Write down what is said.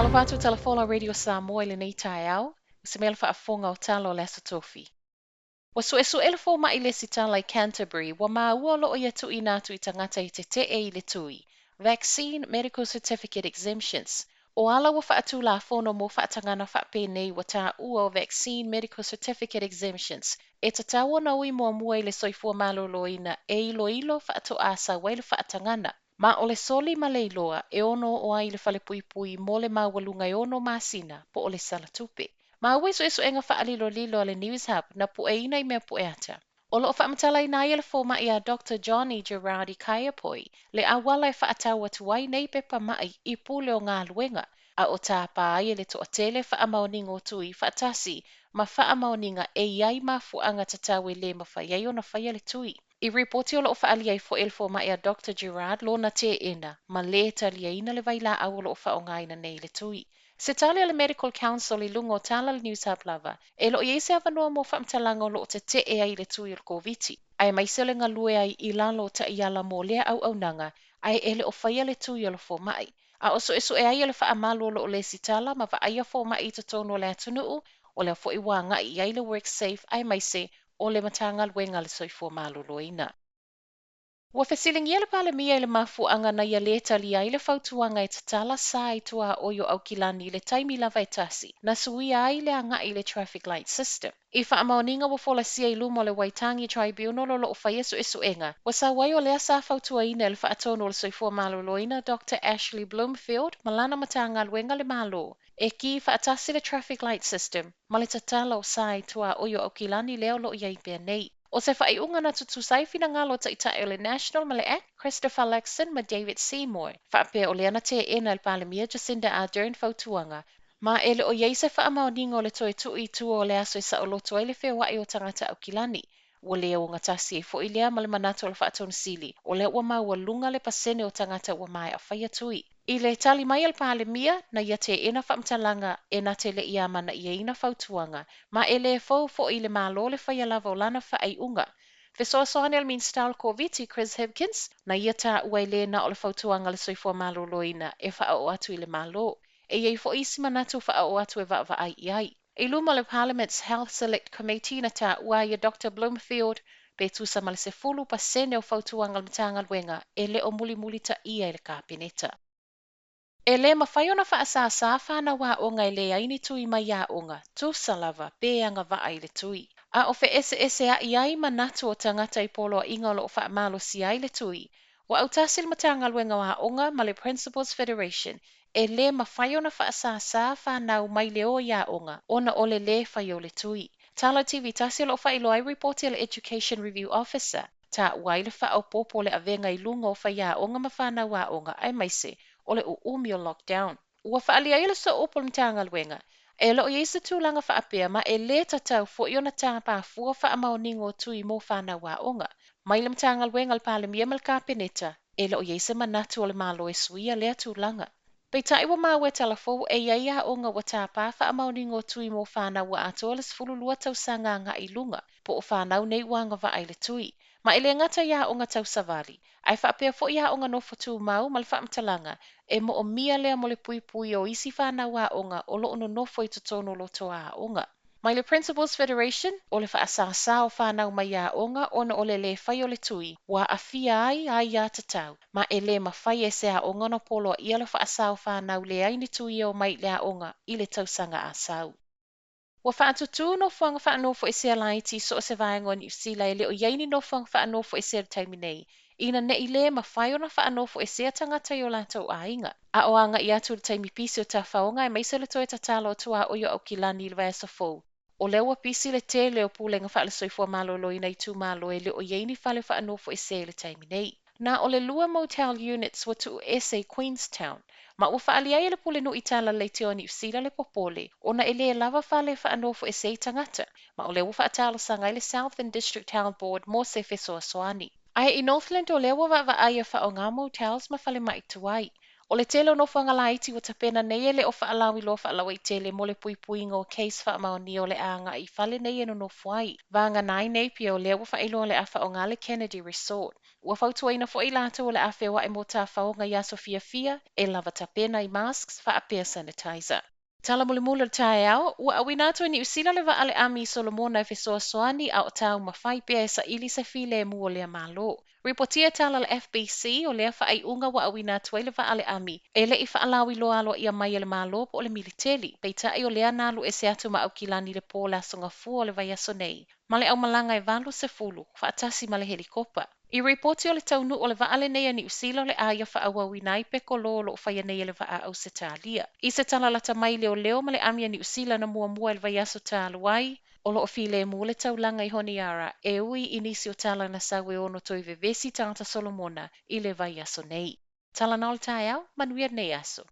Talavatu telefono radio Samoa le nei tai au, se mele whaafonga o talo le asatofi. Wa Suesue fomai le sitala i Canterbury, wa maua lo o ia tui natu i tangata i te i le tui. Vaccine Medical Certificate Exemptions. O ala wa whaatula fono mo whaatangana whaapene wa tā ua o Vaccine Medical Certificate Exemptions. E ta tawa na ui mua i le soifua maloloina e ilo whaato asa wa i le whaatangana. Ma o le soli ma le iloa e ono o ai le whale pui mo le mawalunga e ono masina po o le salatupe. Ma weso eso enga lilo le News Hub na pueina I mea pueata. O lo whaamatala I nai le foma I a Dr. Johnny Gerardi Kaiapoi, le awala e whaatawa tuai nei pepa mai I pule o ngā luenga, a o tāpā ai le toatele whaamaoninga o tui whaatasi, ma whaamaoninga e iai mafuanga tatawe le mafai o na Faia le tui. I reporti o lo whaalia I fo el foma I a Dr. Gerard lo na te ena, ma le talia ina le vaila au lo whaongaina nei le tui. Se tali ale Medical Council I lungo tala le News Hub lava, e lo I se avanua mo whaamtalanga o lo te ai le tui o COVID. Ai mai se le ngalue ai I lalo ta I ala mo lea au nanga, ai ele o Faia le tui o lo fomai. A oso eso e ai ele whaamalo lo o le sitala, ma va aia fomai I tono le atunuu, o le fo I wanga I ai le work safe, ai mai se o le matanga luenga le soifua maloloina. Wa fesiling ia le pale mia I le mafuanga na ia le tali ai le fautuanga e tatala sa I tua o yo au kilani le taimi lava e tasi, na suia ai le anga I le traffic light system. I whaamaoninga wa fola sia I lumo le Waitangi Tribunal o o Faia Suesue, wa sa wai o le asa fautuaina le whaatono le soifua maloloina Dr. Ashley Bloomfield, malana matanga luenga le malo. E ki whaatasi le traffic light system, ma le tatala o sa I tua o yo au kilani leo lo iai pia nei. O se whaiunga na tutusai fina ngalo ta ita o le National ma le Act, Christopher Luxon ma David Seymour. Whaape o le ana te ena le palemia Jacinda Ardern fautuanga. Ma ele o iei se whaamaoninga o le toe tui tua o le aso I sa o loto ai le whewai o tangata au kilani. Ua lea o ngatasi e fo I lea ma le manato o le whaatonu sili. O le ua maua lunga le pasene o tangata ua mai a Faia tui. I le tali mai al palemia na ia te ena whaamtalanga e na te le ia mana ia ina fautuanga. Ma ele fo I le malo le Faia lava o lana whaaiunga. Fesoasoani al minstyle Corviti Chris Hipkins na ia ta ua le na o le fautuanga le soifua maloloina e whaao atu I le malo. E iei fo isi manatu whaao atu e va ai iai. I luma le Parliament's Health Select Committee na ta ua ia Dr. Bloomfield pe tusa ma le se fulu pasene o fautuanga le matanga luenga e le o muli ta ia le kapineta. E le mafai ona faasa fanau aoga I le aini tui mai aoga, tusa lava pe anga vaa I le tui. A o fe ese ai ai manatu o tangata I polo a inga o lo faamalo si ai le tui. Wa au tasi le matanga luenga wa aoga ma le Principals Federation, e le mafai ona faasa fanau mai le o aoga, ona ole le fai o le tui. Tala TV tasi lo fai lo ai reporti le Education Review Officer, ta wai le Faaopoopo le avenga I lunga o fai aoga ma fanau aoga ai mai se, o le uumi o lockdown. Ua whaalia I le so opo le mtanga luenga. E lo I se tūlanga whaapea ma e le tatau fo I ona tāpā fua whaamaoningo tui mo whanau aoga. Mai le mtanga luenga le pale mia mal kapineta, e lo I se manatu o le malo e suia lea tūlanga. Pei tai wa mawe talafo e ia aoga wa tāpā whaamaoningo tui mo whanau a atoa le sfululua tau sanga nga I lunga, po o whanau nei wanga wa ai le tui. Ma ele ngata ia o tau savali, ai whaapea fo ia o no fotu mau mal whaamtalanga, e mo o mia lea mo le pui o isi whanau aoga o lo ono nofo I totono lo toa aoga. Mai le Principals Federation, o le whaasasa o whanau mai aoga ona o le whai o le tui, wa a fia ai a tatau, ma e le mawhai e se aoga no polo ia le whaasa o whanau le aini tui o mai le aoga I le tausanga a sau. Wa whaatutu no whanga faanofoesea laiti so se vaenga o Niu Sila e leo iaini no whanga faanofoesea taimi nei. Ina ne I le mawhai ona faanofoesea tangata I o lātou ainga. A o anga I atu le taimi pisi o ta whaonga e maise le toe tatalo o tua o yo au kilani le vaesa fou. O lewa pisi le te leo pūlenga wha le soifua maloloina I tu malo e leo iaini whale faanofoesea le taimi nei. Na o le lua motel units wa tu ese Queenstown. Ma ua whaalia I le pule no I tala leite o Niu Sila le popole, ona e le lava whale faanofoesea tangata, ma o le ua whaatala sanga I le Southern District Town Board mo se fesoasoani. Ai I Northland o lewa wa aia wha o ngā motels ma whale mai tuai. O le tele o nofoaga laiti ua tapena nei e le o faalawi lo faalawa I tele mo le puipuiga o case faamaoni o le anga I fale nei e nonofo ai. Vanga nai nei pia o lea ua faailoa le afa o ngale Kennedy Resort. Ua fautuaina foʻi latou o le afe o mo tafaoga ia sofiafia e lava tapena I masks faapea sanitizer. Tala mulimula le taeao, ua awina atu Niu Sila le vaale ami Solomona e fesoasoani a o tau mafai pea e saili se file mu o lea malo. Ripotia tala le FBC o lea faaiʻuga ua awina atu ai le vaale ami e leʻi faalawi loa aloa ia mai le malo po o le militeli. Peitaʻi o lea nalu e se atu ma aukilani le po le asogafua o le vaiaso nei. Ma le aumalaga e 20 faatasi ma le helikopa. I ripoti o le taunu o le vaale nei a Niu Sila o le aia faauauina ai pekolo lo faia nei e le vaaau se talia. I se talalata mai leo ma le ami a Niu Sila na muamua e le vaiaso taluai, o loo file mu le taulanga I honiara e ui I nisi o tala na sawe ono toi vevesi tagata Solomona I le vaiaso nei. Tala na o le taeao, manuia nei aso.